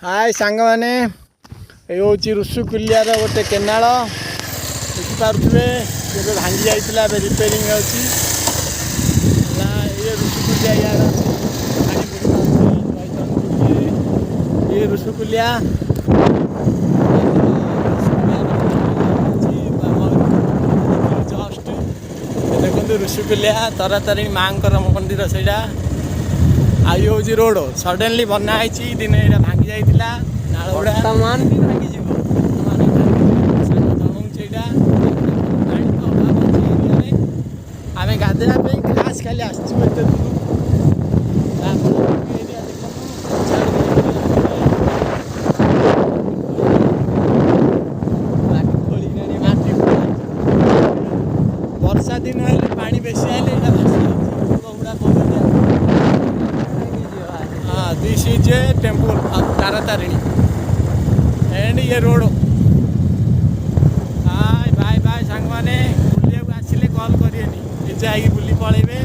हाय सांग मैंने ये हूँ ऋषिकुलिया गोटे केनाल देखिपे ये भांगी जाइए रिपेयरिंग होती ये ऋषिकुलिया यार ये ऋषिकुलिया जस्ट देखते ऋषिकुलिया तारातारिणी माँ मंदिर से आई हूँ रोड सडनली बनाई दिन यहाँ भांगी जाइला नाल गुड़ा वर्तमान भी भांगी आम गाधेवा खास खाली आसते वर्षा दिन पानी बेसी आए this is a temple of Taratarini and ये रोड हाय बाय बाय सांग मैंने बुलिया आसिले कॉल करें बुली पलैबे।